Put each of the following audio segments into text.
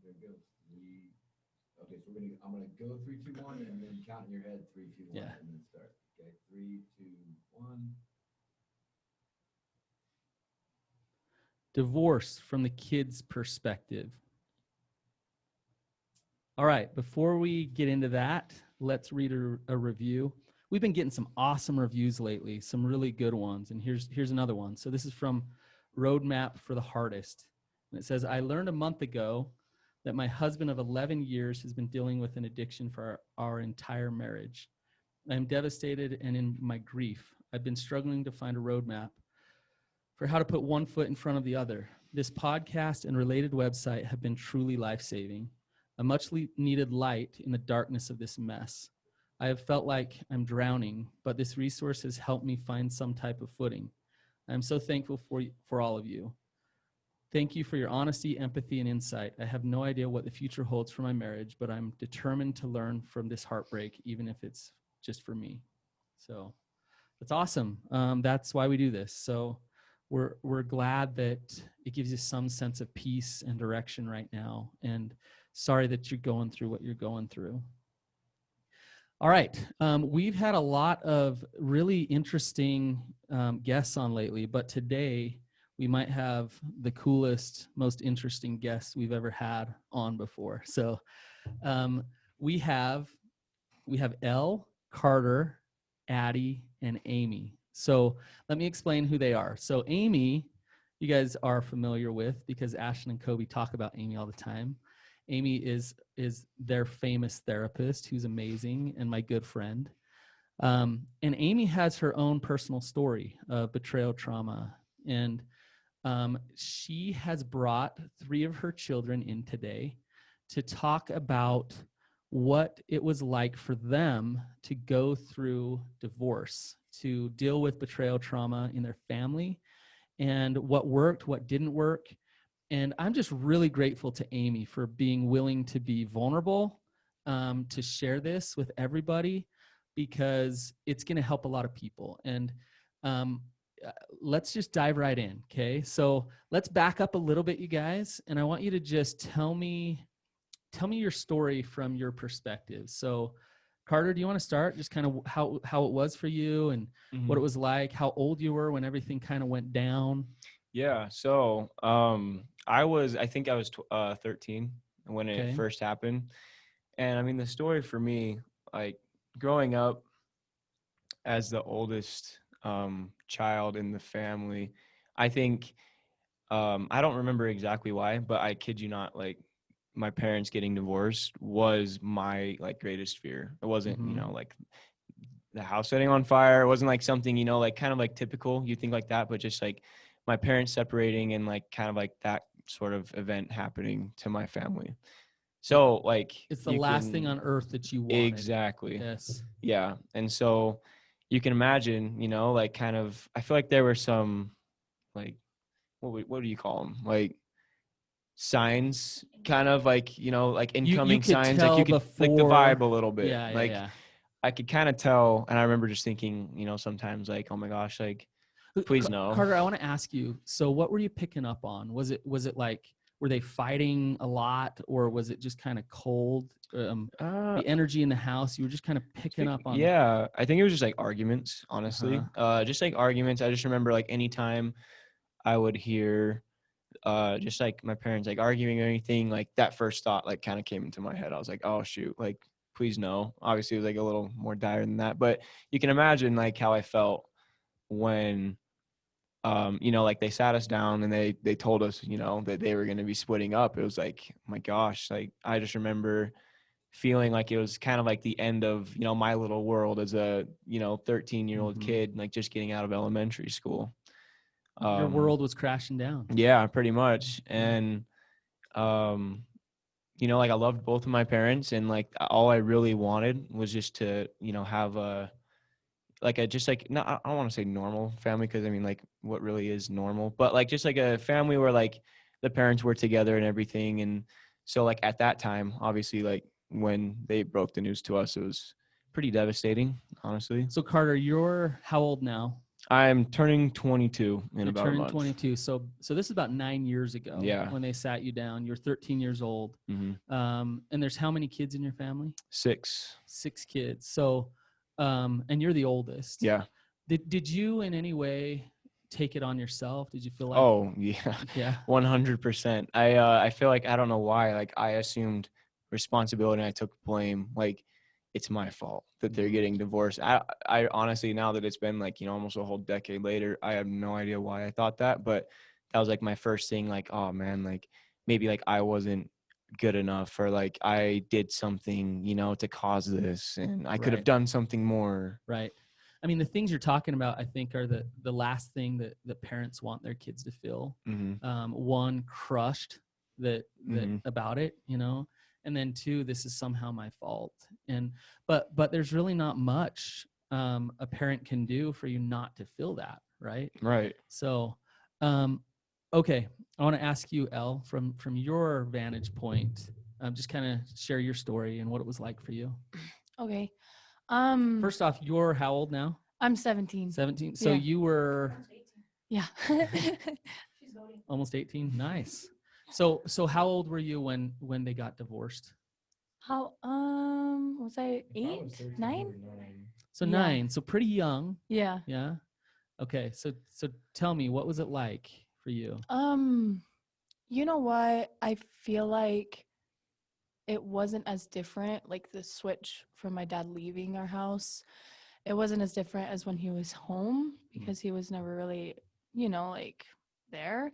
There it goes. Three. Okay, so I'm gonna go 3, 2, 1, and then count in your head 3, 2, 1, Yeah. and then start. Okay, 3, 2, 1. Divorce from the kid's perspective. All right, before we get into that, let's read a review. We've been getting some awesome reviews lately, some really good ones. And here's another one. So this is from Roadmap for the Hardest. And it says, I learned a month ago that my husband of 11 years has been dealing with an addiction for our entire marriage. I am devastated and in my grief. I've been struggling to find a roadmap for how to put one foot in front of the other. This podcast and related website have been truly life-saving, a much needed light in the darkness of this mess. I have felt like I'm drowning, but this resource has helped me find some type of footing. I am so thankful for all of you. Thank you for your honesty, empathy, and insight. I have no idea what the future holds for my marriage, but I'm determined to learn from this heartbreak, even if it's just for me. So that's awesome. That's why we do this. So we're glad that it gives you some sense of peace and direction right now. And sorry that you're going through what you're going through. All right. We've had a lot of really interesting guests on lately, but today we might have the coolest, most interesting guests we've ever had on before. So we have Elle, Carter, Addie, and Amy. So let me explain who they are. So Amy, you guys are familiar with because Ashlynn and Coby talk about Amy all the time. Amy is their famous therapist who's amazing and my good friend. And Amy has her own personal story of betrayal trauma. And she has brought 3 of her children in today to talk about what it was like for them to go through divorce, to deal with betrayal trauma in their family, and what worked, what didn't work. And I'm just really grateful to Amy for being willing to be vulnerable, to share this with everybody, because it's going to help a lot of people. And let's just dive right in, okay? So let's back up a little bit, you guys, and I want you to just tell me your story from your perspective. So Carter, do you want to start just kind of how it was for you and what it was like, how old you were when everything kind of went down? Yeah. So I think I was 13 when it first happened. And I mean, the story for me, like growing up as the oldest child in the family, I think I don't remember exactly why, but I kid you not, like my parents getting divorced was my like greatest fear. It wasn't, like the house setting on fire. It wasn't like something, like kind of like typical, you think like that, but just like my parents separating and like kind of like that sort of event happening to my family. So like it's the last thing on earth that you wanted. Exactly. Yes. Yeah. And so you can imagine, like kind of, I feel like there were some like, what do you call them? Like signs, kind of like, like incoming signs, like you could like the vibe a little bit. Yeah. I could kind of tell. And I remember just thinking, sometimes like, oh my gosh, like, please no. Carter, I want to ask you, so what were you picking up on? Was it like, were they fighting a lot, or was it just kind of cold? The energy in the house, you were just kind of picking up on. Yeah, I think it was just like arguments, honestly. Just like arguments. I just remember like anytime I would hear just like my parents like arguing or anything, like that first thought like kind of came into my head. I was like, oh shoot, like please no. Obviously it was like a little more dire than that, but you can imagine like how I felt when like they sat us down and they told us, that they were going to be splitting up. It was like, oh my gosh, like I just remember feeling like it was kind of like the end of, my little world as a, 13-year-old kid, like just getting out of elementary school. Your world was crashing down. Yeah, pretty much. And, like I loved both of my parents, and like all I really wanted was just to, have a, just like, no, I don't want to say normal family, because I mean, like what really is normal, but like just like a family where like the parents were together and everything. And so like at that time, obviously, like when they broke the news to us, it was pretty devastating, honestly. So Carter, you're how old now? I'm turning 22 in You're about a turning month. 22. So this is about 9 years ago. Yeah. When they sat you down. You're 13 years old. Mm-hmm. And there's how many kids in your family? 6. 6 kids. So, and you're the oldest. Yeah. Did you in any way take it on yourself? Did you feel like? Oh yeah. Yeah. 100%. I feel like, I don't know why, like I assumed responsibility and I took blame. Like it's my fault that they're getting divorced. I honestly, now that it's been like, almost a whole decade later, I have no idea why I thought that, but that was like my first thing, like, oh man, like maybe like I wasn't good enough, or like I did something, to cause this, and I could have Right. done something more. Right. I mean, the things you're talking about, I think, are the last thing that parents want their kids to feel. Mm-hmm. One, crushed that Mm-hmm. about it, and then 2, this is somehow my fault. And but there's really not much a parent can do for you not to feel that, right? Right. So, okay, I want to ask you, Elle, from your vantage point, just kind of share your story and what it was like for you. Okay. First off, you're how old now? I'm 17. 17. So Yeah. you were Yeah. almost 18. Nice. So how old were you when they got divorced? How was I 8, 9? So Yeah. 9. So pretty young. Yeah. Yeah. Okay. So tell me, what was it like for you? You know what? I feel like it wasn't as different, like the switch from my dad leaving our house. It wasn't as different as when he was home, because he was never really, like there.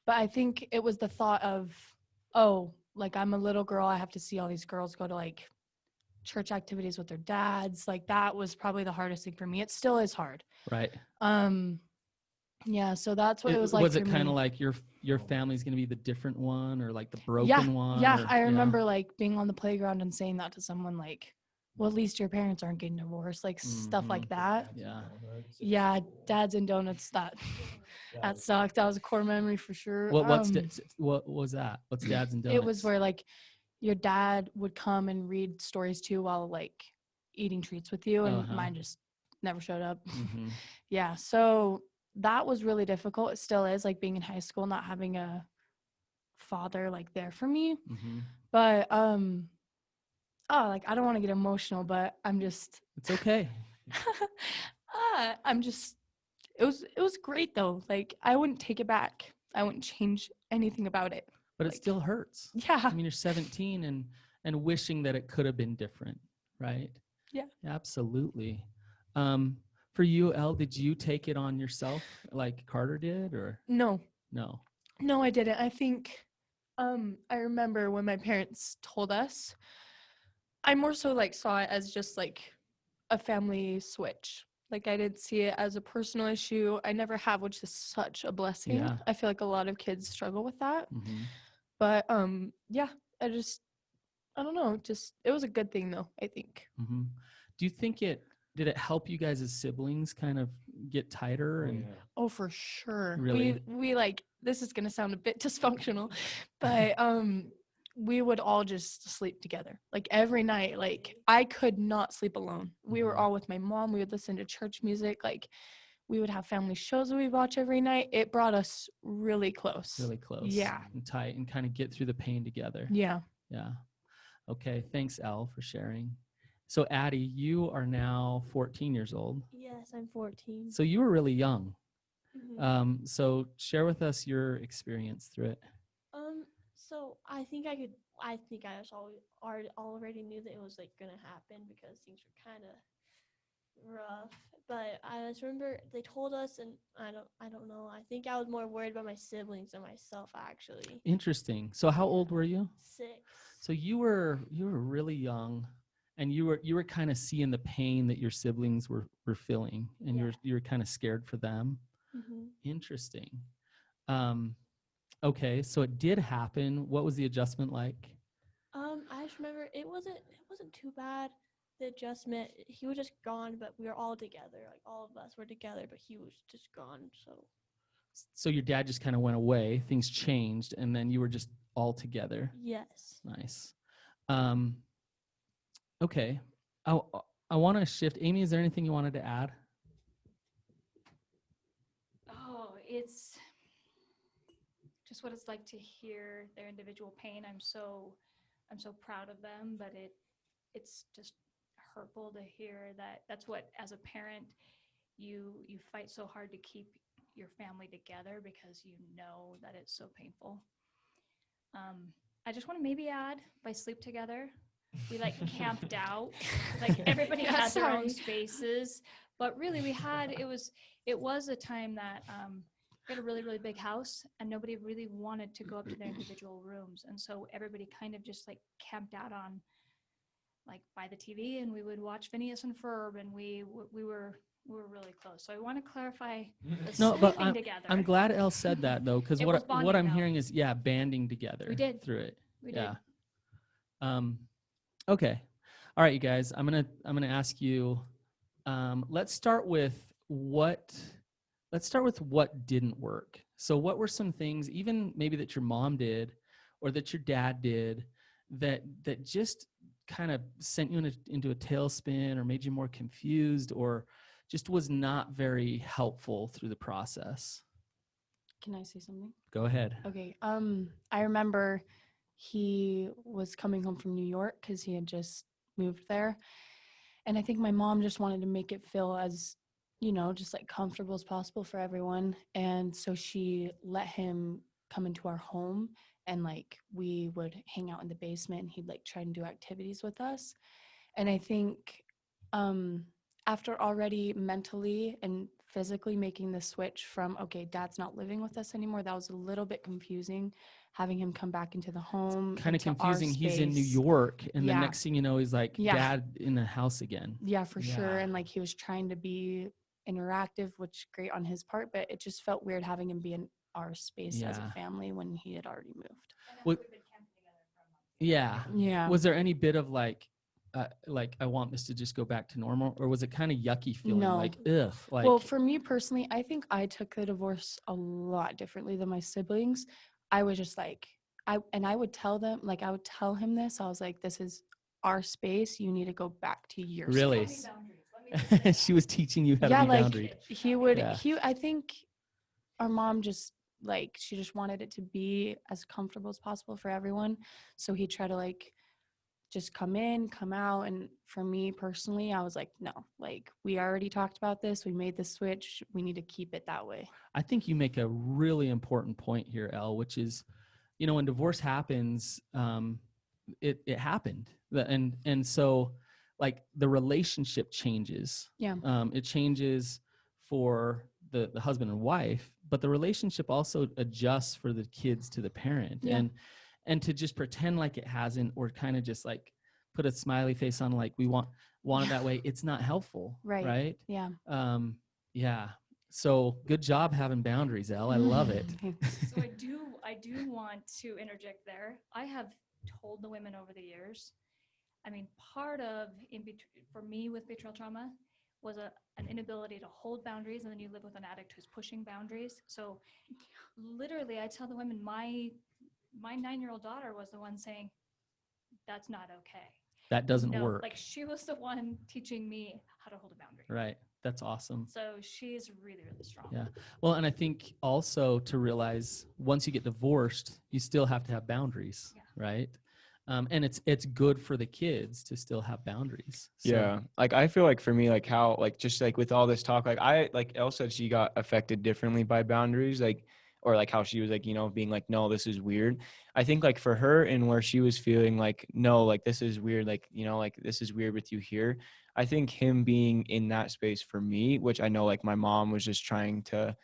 But I think it was the thought of, oh, like I'm a little girl, I have to see all these girls go to like church activities with their dads. Like that was probably the hardest thing for me. It still is hard. Right. Yeah, so that's what it was like. Was for it kind me. of like your family's going to be the different one, or like the broken one? Yeah, or, I remember like being on the playground and saying that to someone, like, well, at least your parents aren't getting divorced, like stuff like that. Yeah. Yeah, dads and donuts, that sucked. That was a core memory for sure. What was that? What's dads and donuts? It was where like your dad would come and read stories too while like eating treats with you, and mine just never showed up. Mhm. Yeah, so that was really difficult. It still is, like being in high school, not having a father like there for me. Mhm. But like I don't want to get emotional, but I'm just It's okay. I'm just it was great though. Like I wouldn't take it back. I wouldn't change anything about it. But it Like, still hurts. yeah. I mean, you're 17 and wishing that it could have been different, right? Yeah. Absolutely. For you, Elle, did you take it on yourself like Carter did, or No, no? I didn't. I think I remember when my parents told us, I more so like saw it as just like a family switch. Like I didn't see it as a personal issue. I never have, which is such a blessing. Yeah. I feel like a lot of kids struggle with that. Mhm. But yeah, I don't know, just it was a good thing though, I think. Mhm. Do you think did it help you guys as siblings kind of get tighter? And Oh, for sure. Really? We like, this is gonna sound a bit dysfunctional, but we would all just sleep together. Like every night, like I could not sleep alone. We were all with my mom. We would listen to church music. Like we would have family shows that we watch every night. It brought us really close. Really close. Yeah. And tight, and kind of get through the pain together. Yeah. Yeah. Okay. Thanks, Elle, for sharing. So Addie, you are now 14 years old. Yes, I'm 14. So you were really young. Mhm. So share with us your experience through it. So I think I just already knew that it was like gonna happen because things were kind of rough. But I just remember they told us, and I don't know. I think I was more worried about my siblings than myself actually. Interesting. So how old were you? 6. So you were really young, and you were kind of seeing the pain that your siblings were feeling, and Yeah. you were kind of scared for them. Mm-hmm. Interesting. Okay, so it did happen. What was the adjustment like? I just remember it wasn't too bad. The adjustment, he was just gone, but we were all together. Like all of us were together, but he was just gone. So your dad just kind of went away. Things changed, and then you were just all together. Yes. Nice. Okay. I want to shift. Amy, is there anything you wanted to add? it's just what it's like to hear their individual pain. I'm so proud of them, but it's just hurtful to hear that that's what, as a parent, you fight so hard to keep your family together because you know that it's so painful. I just want to maybe add, by sleep together, we like camped out, like everybody Yeah, had their own sorry. spaces, but really it was a time that we had a really, really big house and nobody really wanted to go up to their individual rooms. And so everybody kind of just like camped out on like by the TV, and we would watch Phineas and Ferb, and we were really close. So I want to clarify the No, sleeping but together. I'm glad Elle said that though, because It what was what bonding, I'm though. hearing is banding together. We did. through it. We yeah. did. Okay. All right, you guys. I'm gonna ask you. Let's start with what didn't work. So what were some things, even maybe that your mom did, or that your dad did, that just kind of sent you into a tailspin, or made you more confused, or just was not very helpful through the process? Can I say something? Go ahead. Okay. I remember he was coming home from New York because he had just moved there. And I think my mom just wanted to make it feel as, just like comfortable as possible for everyone. And so she let him come into our home, and like we would hang out in the basement, and he'd like try and do activities with us. And I think after already mentally and physically making the switch from, okay, dad's not living with us anymore, that was a little bit confusing, having him come back into the home. Kind of into our confusing. He's in New space. York, and the Yeah. next thing you know, he's like, Yeah. dad in the house again. Yeah, for sure. Yeah. And like he was trying to be interactive, which great on his part, but it just felt weird having him be in our space as a Yeah. family when he had already moved. What- Yeah. Yeah. Was there any bit of like I want this to just go back to normal, or was it kind of yucky feeling? No. Like, ugh. Like, Well, for me personally, I think I took the divorce a lot differently than my siblings. I was just like, I would tell them, like, I would tell him this. I was like, this is our space. You need to go back to your really? space. She was teaching you how Yeah, to be like boundaried. he would, Yeah. I think our mom just like, she just wanted it to be as comfortable as possible for everyone. So he tried to like just come in, come out. And for me personally, I was like, no, like we already talked about this. We made the switch. We need to keep it that way. I think you make a really important point here, Elle, which is, when divorce happens, it happened. And so like the relationship changes. Yeah. It changes for the husband and wife, but the relationship also adjusts for the kids to the parent. Yeah. And to just pretend like it hasn't, or kind of just like put a smiley face on, like we want it that way, it's not helpful. Right. Yeah. Yeah. So good job having boundaries, Elle. I love it. So I do want to interject there. I have told the women over the years, I mean, part of for me with betrayal trauma was an inability to hold boundaries, and then you live with an addict who's pushing boundaries. So literally, I tell the women, my 9-year-old daughter was the one saying, that's not okay. That doesn't No, work. like she was the one teaching me how to hold a boundary. Right. That's awesome. So she's really, really strong. Yeah. Well, and I think also to realize once you get divorced, you still have to have boundaries, right? And it's good for the kids to still have boundaries. So, Yeah. Like I feel like for me, like how, like just like with all this talk, like Elle said she got affected differently by boundaries, like, or like how she was like, being like, no, this is weird. I think like for her, and where she was feeling like, no, like this is weird, like, like this is weird with you here. I think him being in that space for me, which I know like my mom was just trying to,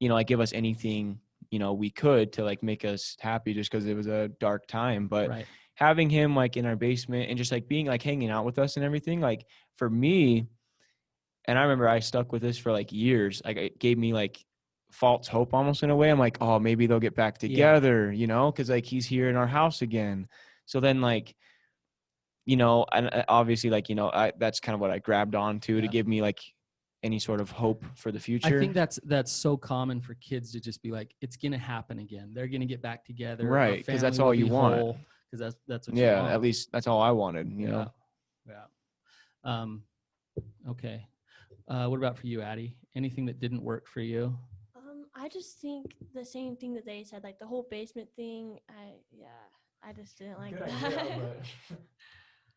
like give us anything, we could to like make us happy, just because it was a dark time. But right. having him like in our basement and just like being like hanging out with us and everything, like for me, and I remember I stuck with this for like years, like it gave me like false hope almost in a way. I'm like, oh, maybe they'll get back together, because like he's here in our house again. So then like, and obviously like, that's kind of what I grabbed onto to give me like any sort of hope for the future. I think that's so common for kids to just be like, it's going to happen again. They're going to get back together. Right. Because that's all you want. Because that's what you want. Yeah, at least that's all I wanted, Yeah. Okay. What about for you, Addie? Anything that didn't work for you? I just think the same thing that they said, like the whole basement thing. I just didn't like Good that. idea, but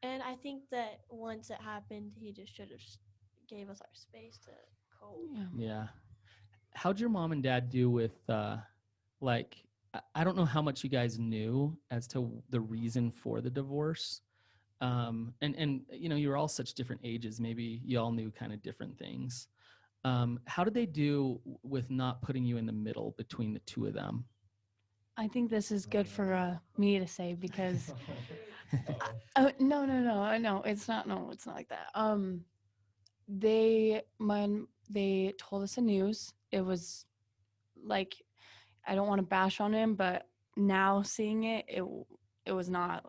And I think that once it happened, he just should have gave us our space to cope. Yeah. Yeah. How'd your mom and dad do with like I don't know how much you guys knew as to the reason for the divorce. And you know, you were all such different ages. Maybe you all knew kind of different things. How did they do with not putting you in the middle between the two of them? I think this is good for me to say because oh, no, it's not. No, it's not like that. When they told us the news, it was like, I don't want to bash on him, but now seeing it was not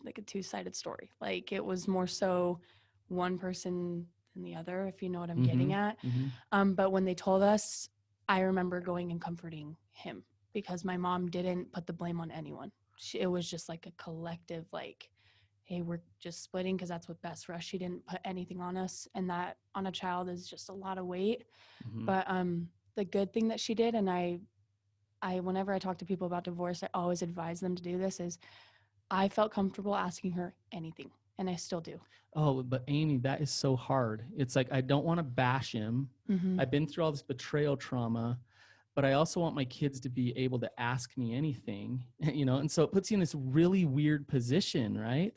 like a two-sided story. Like it was more so one person than the other, if you know what I'm getting at. But when they told us, I remember going and comforting him because my mom didn't put the blame on anyone. It was just like a collective, like, hey, we're just splitting because that's what's best for us. She didn't put anything on us, and that on a child is just a lot of weight. But the good thing that she did, and I whenever I talk to people about divorce, I always advise them to do this, is I felt comfortable asking her anything, and I still do. Oh, but Amy, that is so hard. It's like, I don't want to bash him. I've been through all this betrayal trauma, but I also want my kids to be able to ask me anything, you know? And so it puts you in this really weird position, right?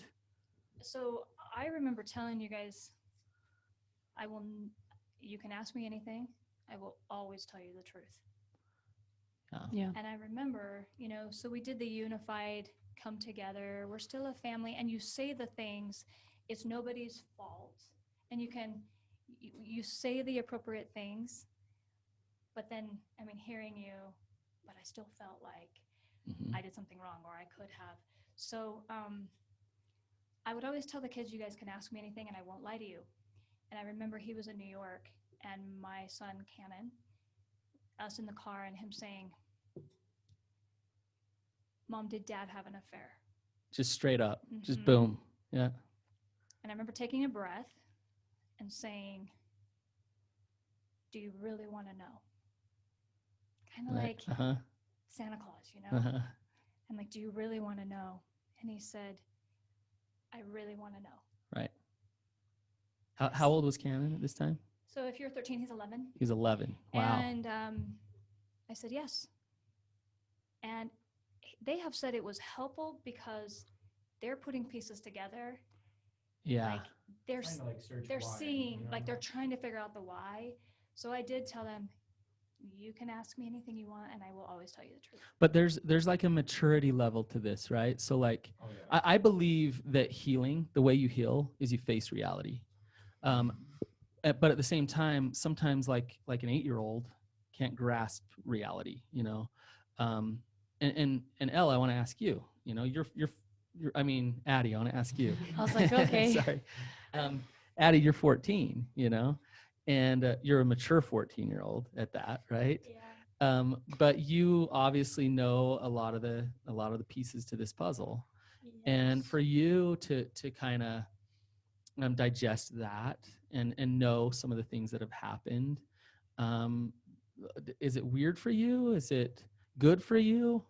So I remember telling you guys, you can ask me anything. I will always tell you the truth. Yeah. And I remember, you know, so we did the unified come together. We're still a family. And you say the things, it's nobody's fault. And you say the appropriate things. But then, I mean, hearing you, but I still felt like I did something wrong or I could have. So I would always tell the kids, you guys can ask me anything and I won't lie to you. And I remember he was in New York and my son, Cannon, us in the car and him saying, Mom, did Dad have an affair? Just straight up, just boom. Yeah. And I remember taking a breath and saying, do you really want to know? Kind of like Santa Claus, you know? And like, do you really want to know? And he said, I really want to know. Right. How old was Cannon at this time? So if you're 13, he's 11. He's 11. Wow. And I said, yes. And they have said it was helpful because they're putting pieces together. Yeah. Like they're seeing, you know? Like they're trying to figure out the why. So I did tell them, you can ask me anything you want and I will always tell you the truth. But there's like a maturity level to this, right? So like, I believe that healing, the way you heal is you face reality. But at the same time, sometimes like an 8-year-old can't grasp reality, you know? And Elle, I want to ask you, you know, I mean, Addie, I want to ask you. I was like, okay. Sorry. Addie, you're 14, you know, and you're a mature 14-year-old at that, right? Yeah. But you obviously know a lot of the pieces to this puzzle. Yes. And for you to kind of digest that and know some of the things that have happened, is it weird for you? Is it good for you?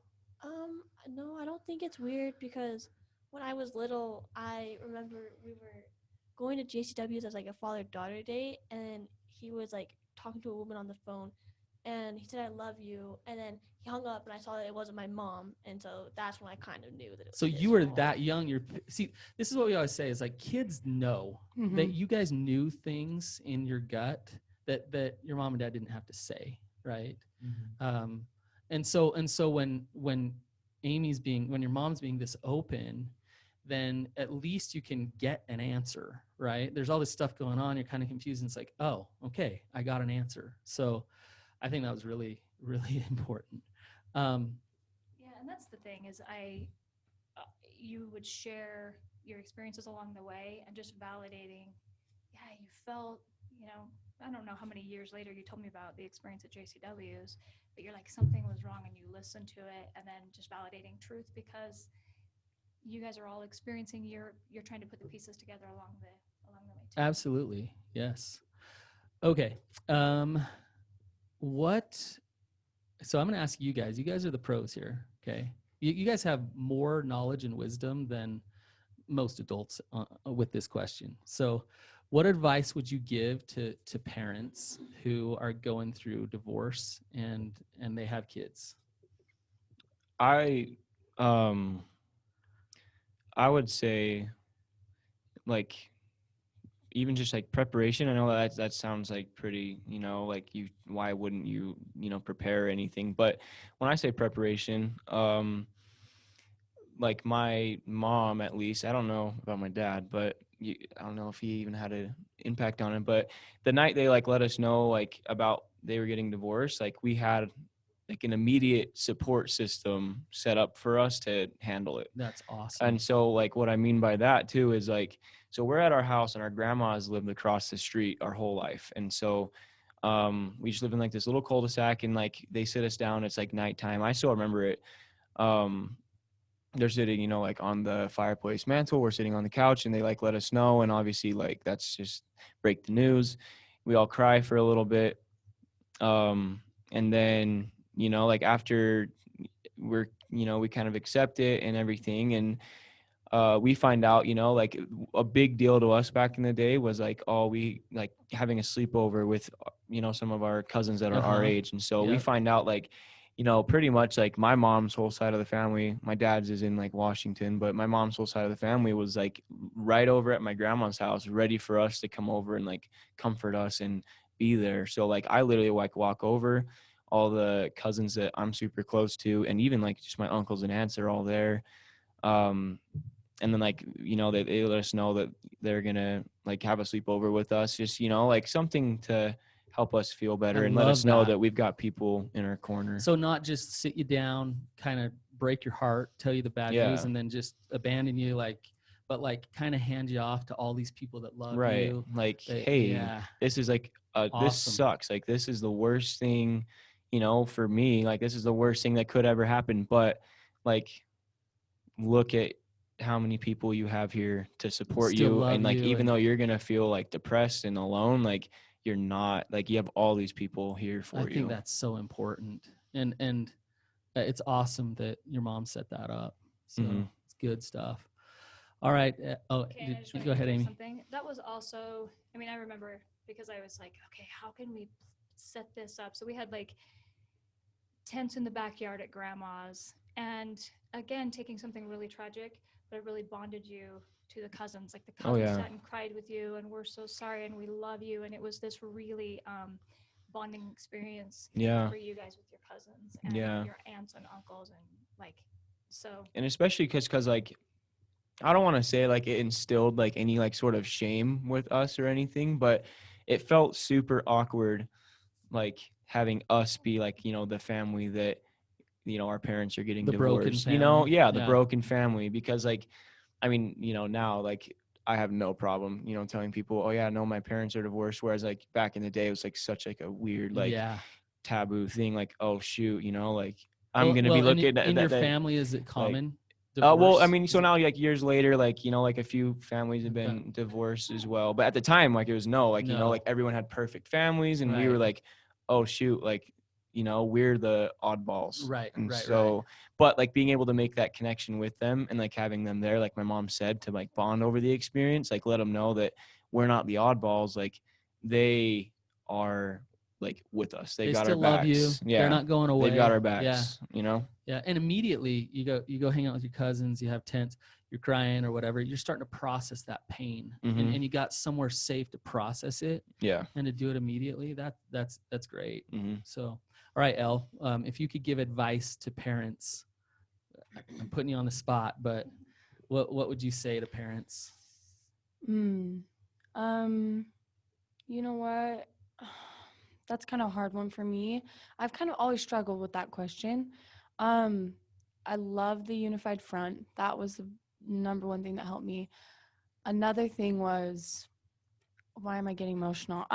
No, I don't think it's weird because when I was little, I remember we were going to JCW's as like a father-daughter date, and he was like talking to a woman on the phone, and he said, I love you, and then he hung up, and I saw that it wasn't my mom, and so that's when I kind of knew that it was So his you were fault. that young. See, this is what we always say is like kids know that you guys knew things in your gut that your mom and dad didn't have to say, right? And so when when your mom's being this open, then at least you can get an answer, right? There's all this stuff going on. You're kind of confused. And it's like, oh, okay, I got an answer. So I think that was really, really important. Yeah, and that's the thing is you would share your experiences along the way and just validating, yeah, you felt, you know, I don't know how many years later you told me about the experience at JCW's, but you're like, something was wrong and you listened to it, and then just validating truth because you guys are all experiencing, you're trying to put the pieces together along the way too. Absolutely. Yes. Okay. What So I'm going to ask you guys. You guys are the pros here, okay? You guys have more knowledge and wisdom than most adults with this question. So what advice would you give to parents who are going through divorce and they have kids? I would say, like, even just like preparation. I know that sounds like pretty, like why wouldn't you, prepare anything? But when I say preparation, like my mom, at least, I don't know about my dad, but I don't know if he even had an impact on it. But the night they like let us know like about they were getting divorced, like we had like an immediate support system set up for us to handle it. That's awesome. And so like what I mean by that too is like, so we're at our house and our grandma has lived across the street our whole life. And so we just live in like this little cul-de-sac, and like they sit us down. It's like nighttime. I still remember it. They're sitting, like on the fireplace mantle. We're sitting on the couch, and they like let us know. And obviously like that's just break the news. We all cry for a little bit. And then, like after we kind of accept it and everything. And we find out, like a big deal to us back in the day was like, we like having a sleepover with, some of our cousins that are our age. And so we find out like, pretty much like my mom's whole side of the family, my dad's is in like Washington, but my mom's whole side of the family was like right over at my grandma's house, ready for us to come over and like comfort us and be there. So like I literally like walk over, all the cousins that I'm super close to, and even like just my uncles and aunts are all there. And then like, they let us know that they're gonna like have a sleepover with us, just, like something to help us feel better and let us know that we've got people in our corner. So not just sit you down, kind of break your heart, tell you the bad news, and then just abandon you, but like kind of hand you off to all these people that love you. Like, hey, this is like, awesome. This sucks. Like, this is the worst thing, for me. Like, this is the worst thing that could ever happen. But like, look at how many people you have here to support you. And like, even though you're going to feel like depressed and alone, like, you're not, like, you have all these people here for you. I think that's so important. And it's awesome that your mom set that up. So it's good stuff. All right. Go ahead, Amy. Something that was also, I remember because I was like, okay, how can we set this up? So we had like tents in the backyard at grandma's, and again, taking something really tragic, but it really bonded you to the cousins. Like the cousins sat and cried with you, and we're so sorry, and we love you. And it was this really bonding experience for you guys with your cousins and your aunts and uncles, and like, so. And especially because like, I don't want to say like it instilled like any like sort of shame with us or anything, but it felt super awkward, like having us be like, the family that, our parents are getting divorced, the broken family. Because like, now like I have no problem, telling people, no, my parents are divorced. Whereas like back in the day, it was like such like a weird, like taboo thing. Like, oh shoot, like I'm going to be looking at in that. Your family, is it common? So now like years later, like, like a few families have been divorced as well. But at the time, like it was like everyone had perfect families, and we were like, oh shoot, like, we're the oddballs. Right. And so, but like being able to make that connection with them and like having them there, like my mom said, to like bond over the experience, like let them know that we're not the oddballs. Like they are like with us. They got our backs. Love you. Yeah. They're not going away. They've got our backs, Yeah. And immediately you go hang out with your cousins, you have tents, you're crying or whatever, you're starting to process that pain, and you got somewhere safe to process it. Yeah. And to do it immediately. That's great. So, all right, Elle, if you could give advice to parents, I'm putting you on the spot, but what would you say to parents? You know what? That's kind of a hard one for me. I've kind of always struggled with that question. I love the unified front. That was the number one thing that helped me. Another thing was, why am I getting emotional?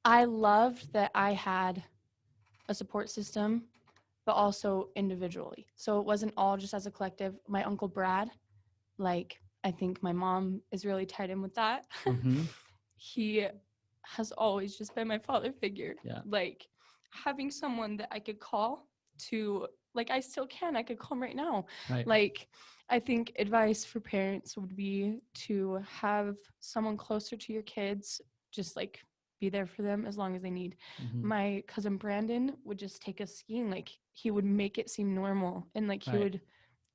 I loved that I had a support system, but also individually. So it wasn't all just as a collective. My Uncle Brad, like, I think my mom is really tied in with that. He has always just been my father figure. Yeah. Like, having someone that I could call to, like, I still can. I could call 'em right now. Right. Like, I think advice for parents would be to have someone closer to your kids, just like be there for them as long as they need. Mhm. My cousin Brandon would just take us skiing. Like, he would make it seem normal, and like he Right. would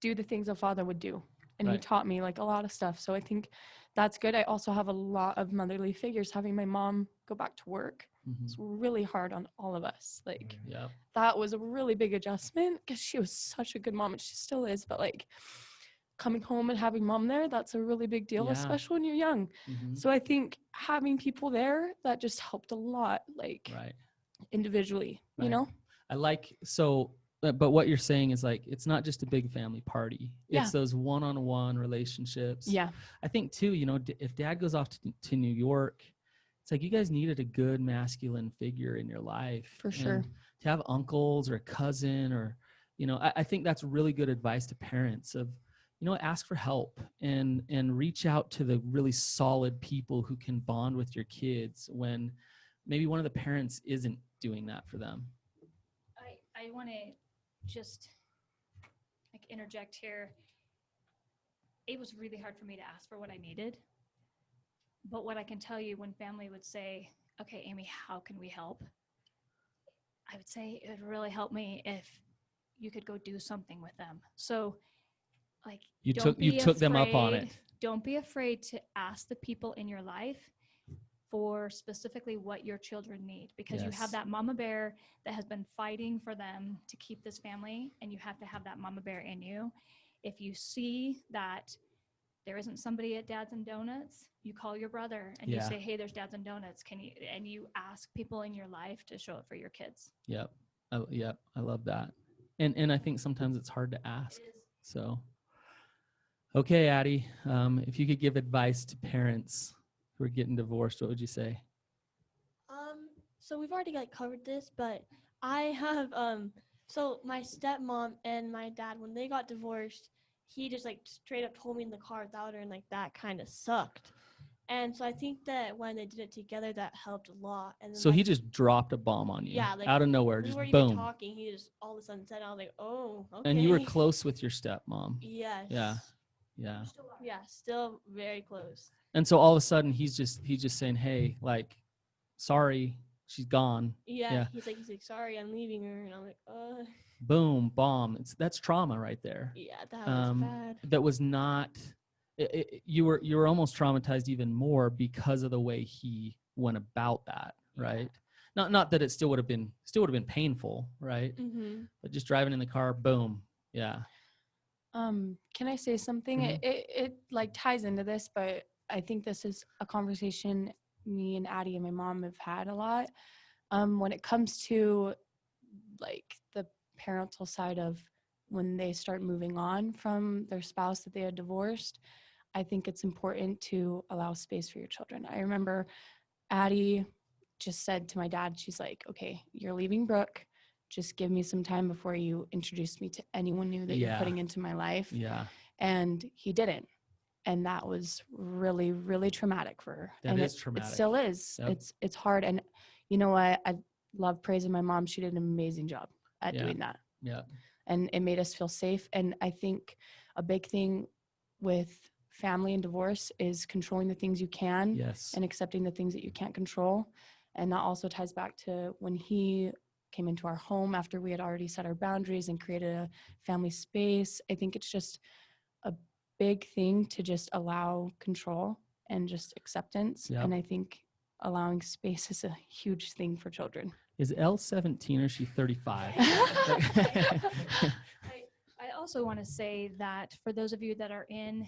do the things a father would do. And he Right. taught me like a lot of stuff. So I think that's good. I also have a lot of motherly figures. Having my mom go back to work, Mhm. it's really hard on all of us. Like, Yep. that was a really big adjustment because she was such a good mom, and she still is. But like, coming home and having mom there, that's a really big deal, Yeah. especially when you're young. Mhm. So I think having people there, that just helped a lot, like Right. individually, you Right. know? I like so but what you're saying is like it's not just a big family party. Yeah. It's those one-on-one relationships. Yeah. I think too, you know, if dad goes off to New York, it's like you guys needed a good masculine figure in your life. For sure. And to have uncles or a cousin or, you know, I think that's really good advice to parents of, you know, ask for help and reach out to the really solid people who can bond with your kids when maybe one of the parents isn't doing that for them. I want to just like interject here. It was really hard for me to ask for what I needed. But what I can tell you, when family would say, okay, Amy, how can we help? I would say it would really help me if you could go do something with them. So like, You don't took be them up on afraid- it. Don't be afraid to ask the people in your life for specifically what your children need, because you Yes. have that mama bear that has been fighting for them to keep this family, and you have to have that mama bear in you. If you see that there isn't somebody at Dads and Donuts, you call your brother and you Yeah. say, hey, there's Dads and Donuts. And you ask people in your life to show up for your kids. Yep. I love that. And I think sometimes it's hard to ask. So, okay, Addie, if you could give advice to parents who are getting divorced, what would you say? So we've already like covered this, but I have so my stepmom and my dad, when they got divorced, he just like straight up told me in the car without her, and like that kind of sucked. And so I think that when they did it together, that helped a lot. And then, So like, he just dropped a bomb on you, yeah, like, out of nowhere, we just weren't boom. even talking. He just all of a sudden said, I was like, oh, okay. And you were close with your stepmom. Yes. Yeah. Yeah, still very close. And so all of a sudden he's just saying, hey, like, sorry, she's gone. Yeah. He's like, sorry, I'm leaving her, and I'm like, Boom, bomb. That's trauma right there. yeah, that was bad. That was not. You were almost traumatized even more because of the way he went about that, right? Not that it still would have been painful, right? Mm-hmm. But just driving in the car, boom, yeah. Can I say something? Mhm. It like ties into this, but I think this is a conversation me and Addie and my mom have had a lot. When it comes to like the parental side of when they start moving on from their spouse that they had divorced, I think it's important to allow space for your children. I remember Addie just said to my dad, she's like, okay, you're leaving Brooke. Just give me some time before you introduce me to anyone new that you're putting into my life. Yeah. And he didn't. And that was really, really traumatic for her. That and is traumatic. It still is. Yep. It's hard. And you know what? I love praising my mom. She did an amazing job at doing that. Yeah. And it made us feel safe. And I think a big thing with family and divorce is controlling the things you can. Yes. And accepting the things that you can't control. And that also ties back to when he came into our home after we had already set our boundaries and created a family space. I think it's just a big thing to just allow control and just acceptance. Yep. And I think allowing space is a huge thing for children. Is Elle 17 or is she 35? I also want to say that for those of you that are in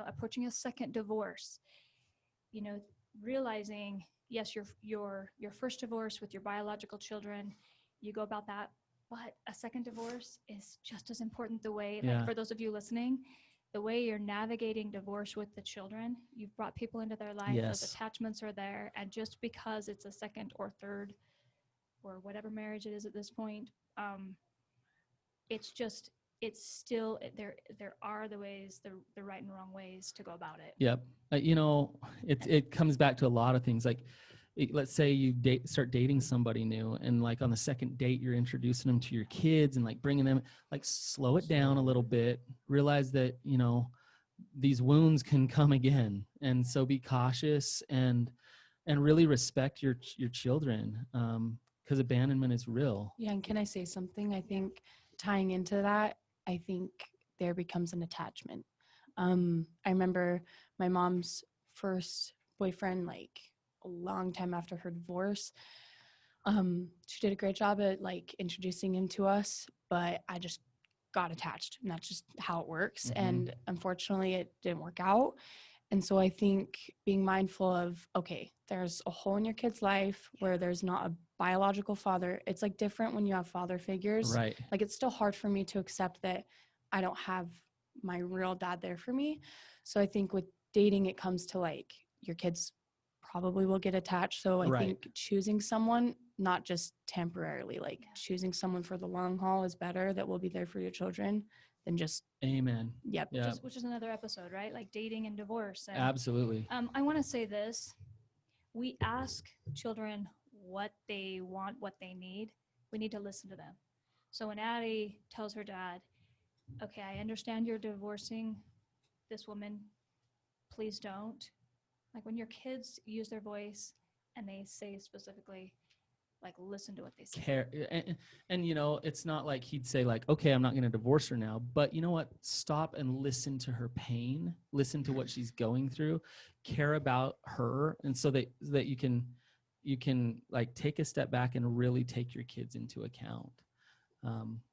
approaching a second divorce, realizing, yes, your first divorce with your biological children, you go about that, but a second divorce is just as important. The way, like for those of you listening, the way you're navigating divorce with the children, you've brought people into their life, Yes. those attachments are there, and just because it's a second or third or whatever marriage it is at this point, it's still there are the ways, the right and wrong ways to go about it. Yep. It comes back to a lot of things. Like, let's say you start dating somebody new, and like on the second date, you're introducing them to your kids and like bringing them, like slow it down a little bit, realize that, you know, these wounds can come again. And so be cautious and really respect your children. Because abandonment is real. Yeah, and can I say something? I think tying into that, I think there becomes an attachment. I remember my mom's first boyfriend, like a long time after her divorce. She did a great job at like introducing him to us, but I just got attached, and that's just how it works. Mhm. And unfortunately, it didn't work out. And so I think being mindful of, okay, there's a hole in your kid's life where there's not a biological father. It's like different when you have father figures. Right. Like it's still hard for me to accept that I don't have my real dad there for me. So I think with dating, it comes to like your kids probably will get attached. So I Right. think choosing someone, not just temporarily, like choosing someone for the long haul is better, that will be there for your children than just, Amen. yep. Yeah. Which is another episode, right? Like dating and divorce. And, Absolutely. I want to say this. We ask children what they want, what they need. We need to listen to them. So when Addie tells her dad, okay, I understand you're divorcing this woman, please don't. Like when your kids use their voice and they say specifically, like listen to what they say. Care. And you know, it's not like he'd say like, okay, I'm not going to divorce her now, but you know what? Stop and listen to her pain, listen to what she's going through, care about her. And so that you can like take a step back and really take your kids into account.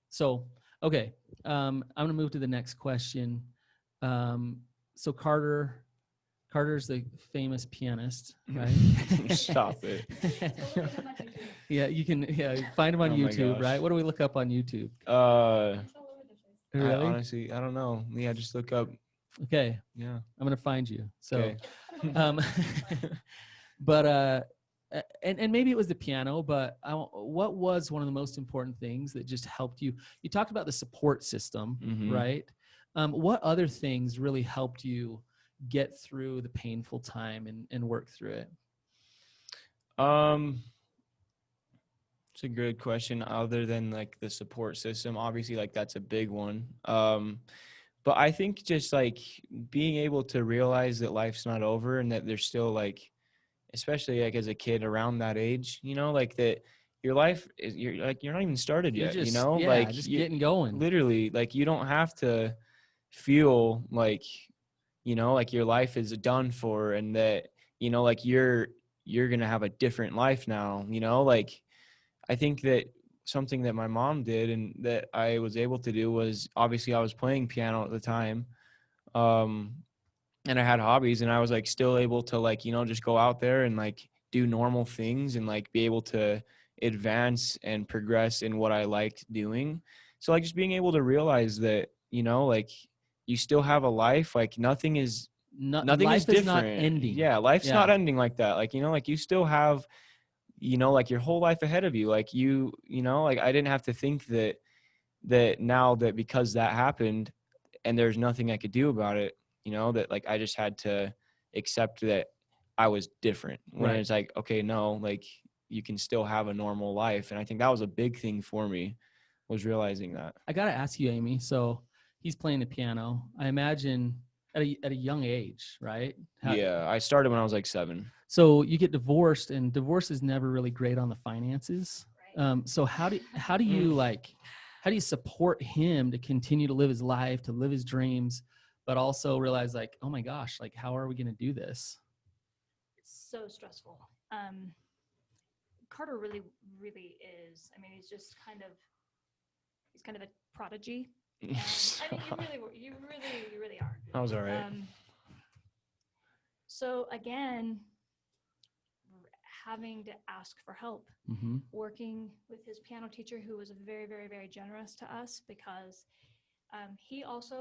So, okay. I'm going to move to the next question. So Carter's the famous pianist, right? Stop it. Yeah, you can find him on Oh my YouTube, gosh. right? What do we look up on YouTube? I Really? honestly, I don't know. Yeah, just look up. Okay, Yeah. I'm gonna find you. So, Okay. but and maybe it was the piano, but what was one of the most important things that just helped you? You talked about the support system, Mhm. right? What other things really helped you get through the painful time and work through it? It's a good question. Other than like the support system, obviously, like that's a big one. But I think just like being able to realize that life's not over and that there's still like, especially like as a kid around that age, you know, like that your life is you're not even started You're yet, you just know, yeah, like just you getting going. literally like you don't have to feel like, you know, like your life is done for and that, you know, like you're gonna have a different life now, you know, like I think that something that my mom did and that I was able to do was obviously I was playing piano at the time. And I had hobbies and I was like still able to like, you know, just go out there and like do normal things and like be able to advance and progress in what I liked doing. So like just being able to realize that, you know, like you still have a life, like nothing is Life is not different. ending. Yeah, life's Yeah. not ending like that. Like, you know, like you still have, you know, like your whole life ahead of you. Like you know, like I didn't have to think that now that because that happened and there's nothing I could do about it, you know, that like I just had to accept that I was different. When Right. it's like, okay, no, like you can still have a normal life. And I think that was a big thing for me, was realizing that. I got to ask you, Amy. So he's playing the piano. I imagine at a young age, right? Yeah, I started when I was like 7. So you get divorced, and divorce is never really great on the finances. So how do you support him to continue to live his life, to live his dreams, but also realize like, oh my gosh, like how are we going to do this? It's so stressful. Carter really, really is. I mean, he's kind of a prodigy. And, I mean, you really are. I was all right. So again, having to ask for help, Mm-hmm. working with his piano teacher, who was very, very, very generous to us because he was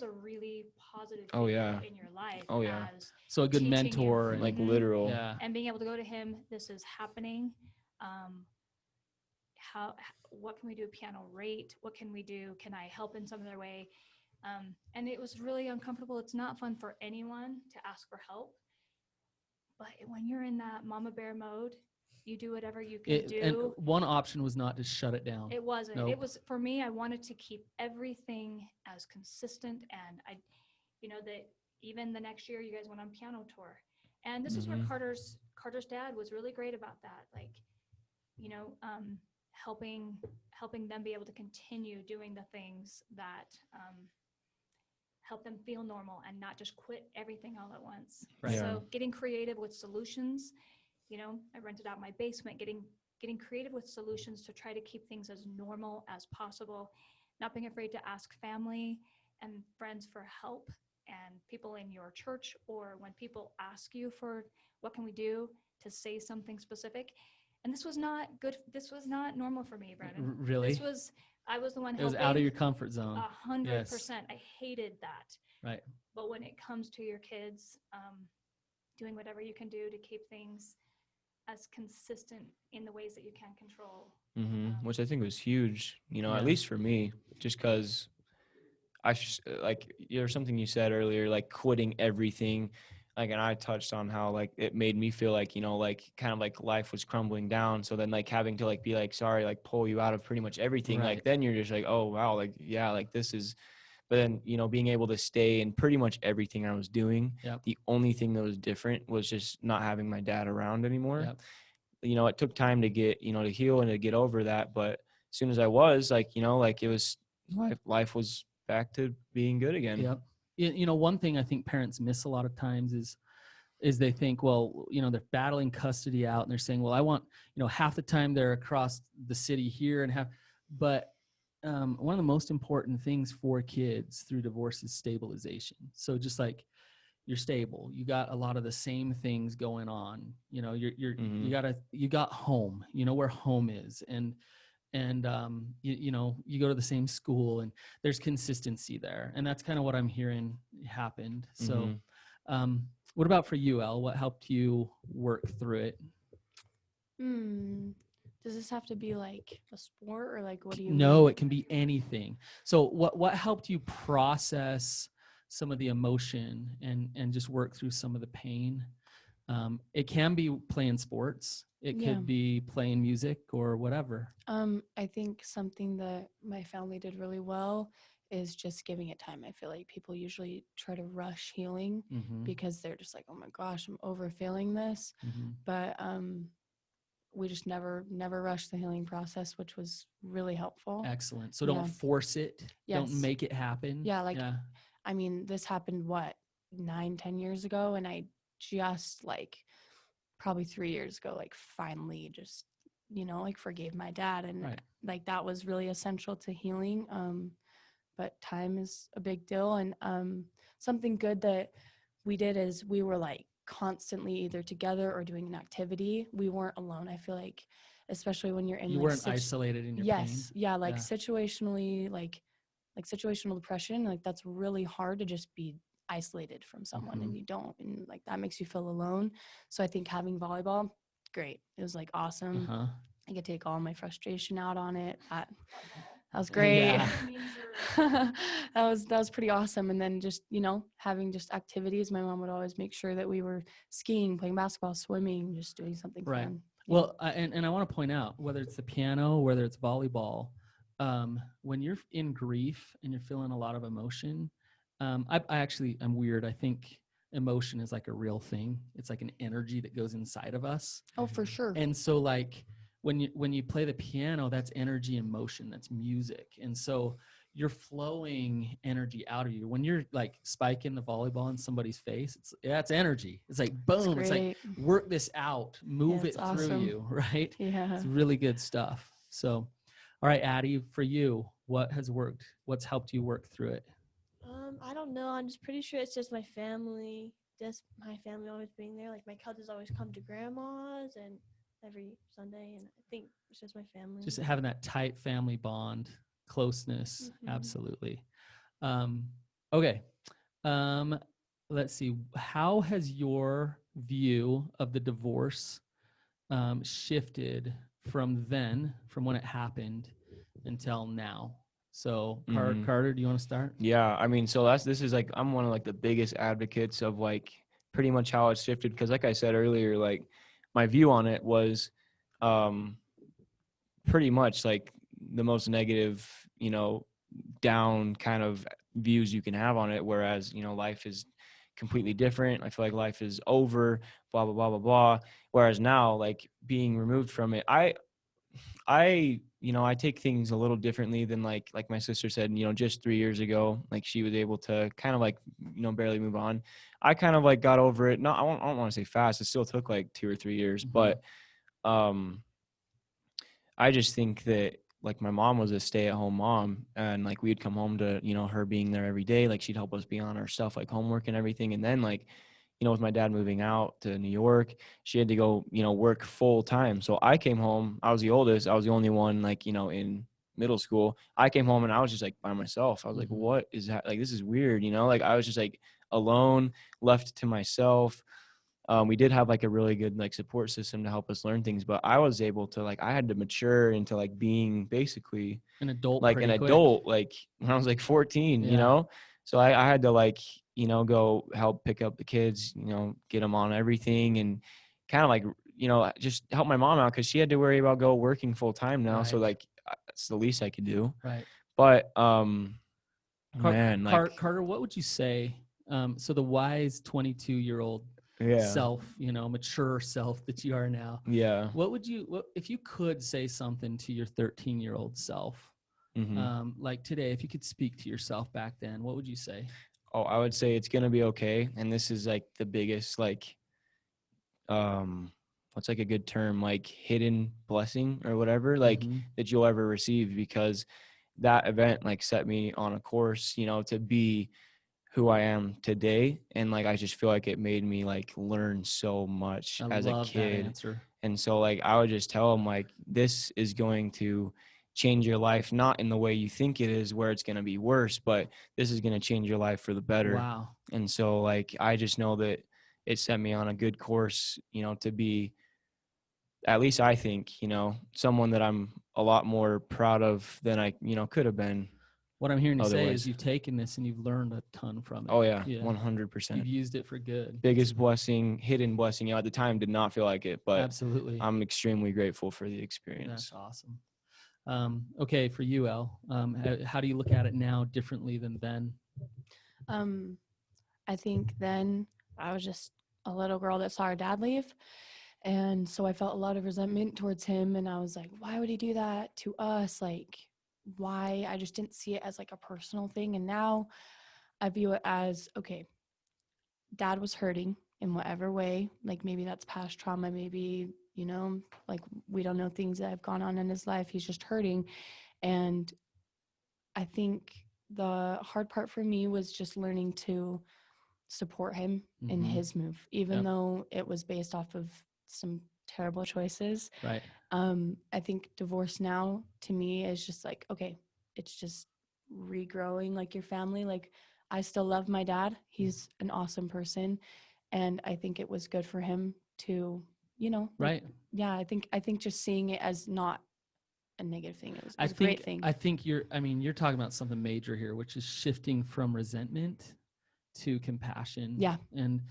a really positive figure in your life. Oh, yeah. So a good teaching mentor. you. Like Mhm. literal. Yeah. And being able to go to him, this is happening. What can we do? Piano rate? What can we do? Can I help in some other way? And it was really uncomfortable. It's not fun for anyone to ask for help, But when you're in that mama bear mode, you do whatever you can And do. one option was not to shut it down. It wasn't. Nope. It was, for me, I wanted to keep everything as consistent. And I, that even the next year you guys went on piano tour. And this is where Carter's dad was really great about that. Like, helping them be able to continue doing the things that help them feel normal and not just quit everything all at once. Right. Yeah. So getting creative with solutions, I rented out my basement, getting creative with solutions to try to keep things as normal as possible, not being afraid to ask family and friends for help and people in your church, or when people ask you for what can we do, to say something specific. And this was not good. This was not normal for me, Brannon. Really? I was the one It was helping. out of your comfort zone. 100%. I hated that. Right. But when it comes to your kids, doing whatever you can do to keep things as consistent in the ways that you can control. Which I think was huge, Yeah. at least for me, just because like, there's something you said earlier, like quitting everything. Like, and I touched on how, like, it made me feel like, like kind of like life was crumbling down. So then, like, having to, like, be like, sorry, like, pull you out of pretty much everything. Right. Like, then you're just like, oh, wow, like, yeah, like, this is, but then, being able to stay in pretty much everything I was doing. Yep. The only thing that was different was just not having my dad around anymore. Yep. It took time to get, to heal and to get over that. But as soon as I was, like, like, it was, life was back to being good again. Yep. One thing I think parents miss a lot of times is they think, well, they're battling custody out and they're saying, well, I want, half the time they're across the city here and but one of the most important things for kids through divorce is stabilization. So just like you're stable, you got a lot of the same things going on, you got home, where home is. And you go to the same school and there's consistency there. And that's kind of what I'm hearing happened. So, what about for you, Elle? What helped you work through it? Does this have to be like a sport or like, what do you No, mean? it can be anything. So what helped you process some of the emotion and just work through some of the pain? It can be playing sports. It Yeah. could be playing music or whatever. I think something that my family did really well is just giving it time. I feel like people usually try to rush healing because they're just like, oh my gosh, I'm over feeling this. But we just never rushed the healing process, which was really helpful. Excellent. So don't force it. Yes. Don't make it happen. Yeah. I mean, this happened 9-10 years ago, and I just probably 3 years ago, finally just, forgave my dad. And that was really essential to healing. But time is a big deal. And something good that we did is we were constantly either together or doing an activity. We weren't alone. I feel like, especially when you're in you weren't isolated in your pain. Yeah. Situationally, like situational depression, that's really hard to just be isolated from someone and you don't, and that makes you feel alone. So I think having volleyball, great. It was awesome. I could take all my frustration out on it. That was great. Yeah. that was pretty awesome. And then just, having just activities. My mom would always make sure that we were skiing, playing basketball, swimming, just doing something fun. Well, and I want to point out, whether it's the piano, whether it's volleyball, when you're in grief and you're feeling a lot of emotion, I'm weird. I think emotion is like a real thing. It's like an energy that goes inside of us. Oh, for sure. And so when you play the piano, that's energy and motion, that's music. And so you're flowing energy out of you. When you're spiking the volleyball in somebody's face, that's energy. It's like, boom, it's like, work this out, move it through you, right? Yeah. It's really good stuff. So, all right, Addie, for you, what has worked? What's helped you work through it? I don't know. I'm just pretty sure it's just my family. Just my family always being there. My cousins always come to grandma's and every Sunday, and I think it's just my family. Just having that tight family bond, closeness, absolutely. Okay. Let's see. How has your view of the divorce shifted from when it happened until now? So Carter, do you want to start? Yeah, I mean, so this is I'm one of the biggest advocates of pretty much how it shifted. Because like I said earlier, like my view on it was pretty much like the most negative, down kind of views you can have on it. Whereas, life is completely different. I feel like life is over, blah, blah, blah, blah, blah. Whereas now, like being removed from it, I take things a little differently than like my sister said, just 3 years ago, like she was able to kind of like, barely move on. I kind of like got over it. I don't want to say fast. It still took like 2 or 3 years, but I just think that like my mom was a stay-at-home mom, and like we'd come home to, her being there every day. Like she'd help us be on our stuff, like homework and everything. And then like, with my dad moving out to New York, she had to go, work full time. So I came home, I was the oldest. I was the only one like, in middle school. I came home and I was just like by myself. I was like, what is that? Like, this is weird. Like I was just like alone, left to myself. We did have like a really good like support system to help us learn things, but I was able to I had to mature into like being basically an adult, like an adult, like when I was like 14, so I had to like, go help pick up the kids, get them on everything and kind of like, just help my mom out. 'Cause she had to worry about working full time now. So like, it's the least I could do. Right. But, Carter, what would you say? So the wise 22-year-old self, mature self that you are now. Yeah. What if you could say something to your 13-year-old self, like today, if you could speak to yourself back then, what would you say? Oh, I would say it's going to be okay. And this is like the biggest, like, what's like a good term, like hidden blessing or whatever, like that you'll ever receive, because that event like set me on a course, to be who I am today. And like, I just feel like it made me like learn so much as a kid. That answer. And so like, I would just tell them like, this is going to change your life, not in the way you think it is, where it's going to be worse, but this is going to change your life for the better. Wow. And so like, I just know that it set me on a good course, to be, at least I think, someone that I'm a lot more proud of than I, could have been. What I'm hearing you say otherwise. is you've taken this and you've learned a ton from it. Oh yeah. 100%. You've used it for good. Biggest blessing, hidden blessing. At the time did not feel like it, but absolutely, I'm extremely grateful for the experience. That's awesome. Okay, for you, Elle, how do you look at it now differently than then? I think then I was just a little girl that saw her dad leave. And so I felt a lot of resentment towards him. And I was like, why would he do that to us? Like, why? I just didn't see it as like a personal thing. And now I view it as, okay, dad was hurting in whatever way. Like maybe that's past trauma. Maybe, like we don't know things that have gone on in his life. He's just hurting. And I think the hard part for me was just learning to support him in his move, even though it was based off of some terrible choices. Right. I think divorce now to me is just like, okay, it's just regrowing like your family. Like I still love my dad. He's an awesome person. And I think it was good for him to, right. Yeah. I think just seeing it as not a negative thing. It was a great thing. I think you're talking about something major here, which is shifting from resentment to compassion. Yeah. And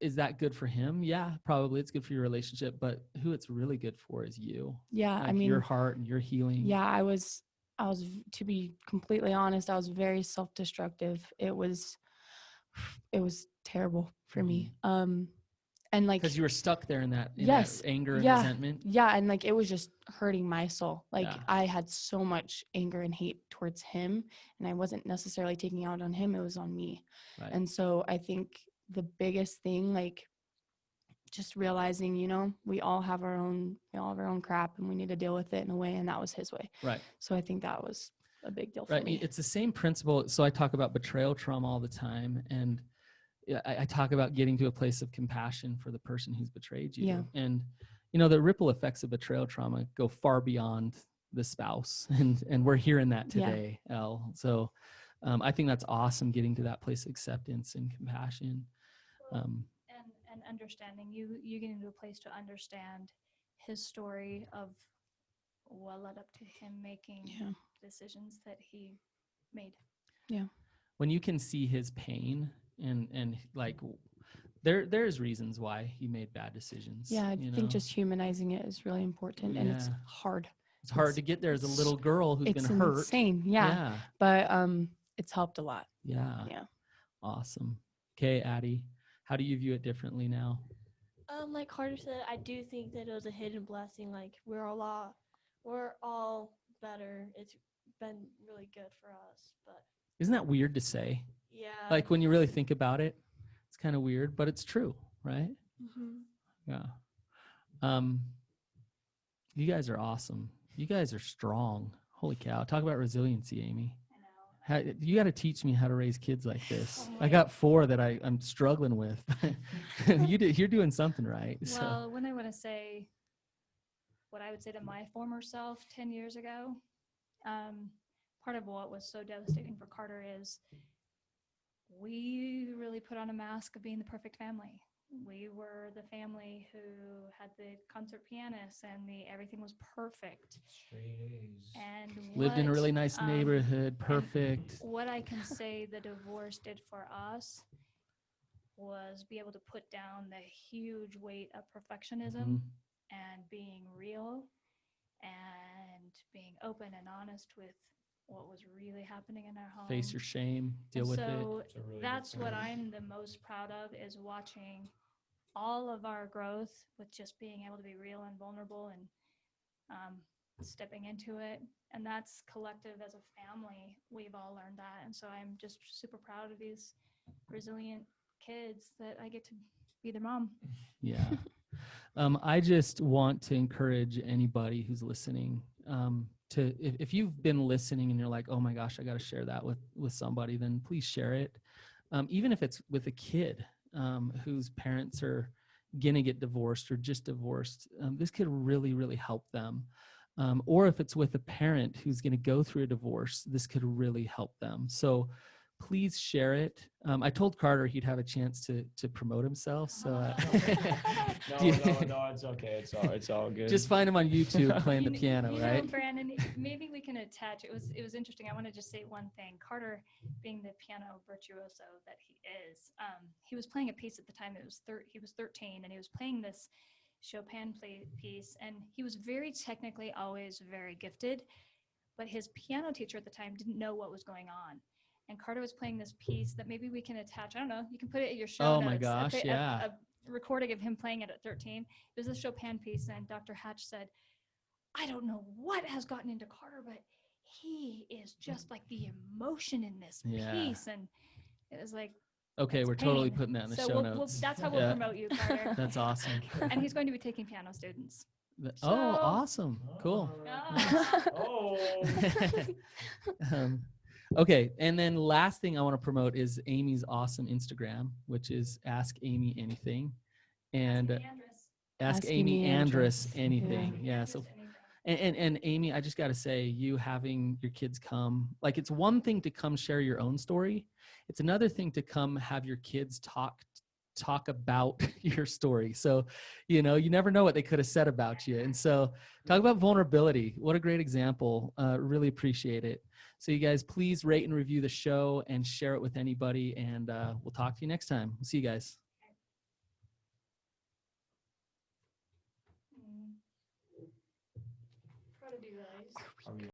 is that good for him? Yeah, probably it's good for your relationship, but who it's really good for is you. Yeah. Like your heart and your healing. Yeah. I was, to be completely honest, I was very self-destructive. It was terrible for me. And like, because you were stuck there in that yes, anger and resentment. Yeah. And like, it was just hurting my soul. Like I had so much anger and hate towards him, and I wasn't necessarily taking out on him. It was on me. Right. And so I think the biggest thing, like just realizing, we all have our own crap and we need to deal with it in a way. And that was his way. Right. So I think that was a big deal for me. It's the same principle. So I talk about betrayal trauma all the time. And I talk about getting to a place of compassion for the person who's betrayed you. Yeah. And, the ripple effects of betrayal trauma go far beyond the spouse. And we're hearing that today, Elle. So I think that's awesome, getting to that place of acceptance and compassion. And understanding. You get into a place to understand his story of what led up to him making decisions that he made. Yeah. When you can see his pain and like there's reasons why he made bad decisions. Yeah, I you think know? just humanizing it is really important, and it's Yeah. hard. It's hard it's- to get there as a it's- little girl who's It's been hurt. insane. Yeah. Yeah. But it's helped a lot. Yeah. Yeah. Awesome. Okay, Addie, how do you view it differently now? Like Carter said, I do think that it was a hidden blessing. Like we're all better. It's been really good for us. But Isn't that weird to say? yeah. Like when you really think about it, it's kind of weird, but it's true, right? Mhm. Yeah. You guys are awesome. You guys are strong. Holy cow. Talk about resiliency, Amy. You got to teach me how to raise kids like this. I got 4 that I'm struggling with. You're doing something right. Well, when I want to say what I would say to my former self 10 years ago, part of what was so devastating for Carter is we really put on a mask of being the perfect family. We were the family who had the concert pianist and everything was perfect. Straight A's. And lived in a really nice um, neighborhood. Perfect. What I can say the divorce did for us was be able to put down the huge weight of perfectionism Mhm. and being real and being open and honest with what was really happening in our home. Face your shame. Deal And with so it. It's a really good that's what point. I'm the most proud of is watching all of our growth with just being able to be real and vulnerable and stepping into it. And that's collective as a family. We've all learned that. And so I'm just super proud of these resilient kids that I get to be their mom. Yeah. I just want to encourage anybody who's listening if you've been listening and you're like, oh my gosh, I got to share that with somebody, then please share it. Even if it's with a kid whose parents are going to get divorced or just divorced, this could really, really help them. Or if it's with a parent who's going to go through a divorce, this could really help them. So please share it. I told Carter he'd have a chance to promote himself. So No, it's okay. It's all good. just find him on YouTube playing the piano, you right? know, Brandon, maybe we can attach. It was interesting. I want to just say one thing. Carter, being the piano virtuoso that he is, he was playing a piece at the time. He was 13, and he was playing this Chopin piece, and he was very technically always very gifted, but his piano teacher at the time didn't know what was going on. And Carter was playing this piece that maybe we can attach. I don't know. You can put it in your show Oh notes. my gosh, yeah. A recording of him playing it at 13. It was a Chopin piece, and Dr. Hatch said, I don't know what has gotten into Carter, but he is just like the emotion in this Yeah. piece. And it was like, Okay, it's we're totally pain. putting that in the So show we'll, notes. that's how we'll Yeah. promote you, Carter. That's awesome. And he's going to be taking piano students. Oh, So- awesome. Cool. Oh. Okay, and then last thing I want to promote is Amy's awesome Instagram, which is Ask Amy Anything, and Ask Amy Andrus anything. Yeah. So, and Amy, I just got to say, you having your kids come, like it's one thing to come share your own story. It's another thing to come have your kids talk about your story. So, you never know what they could have said about you. And so talk about vulnerability. What a great example. Really appreciate it. So you guys, please rate and review the show and share it with anybody. And we'll talk to you next time. We'll see you guys. Proud of you guys.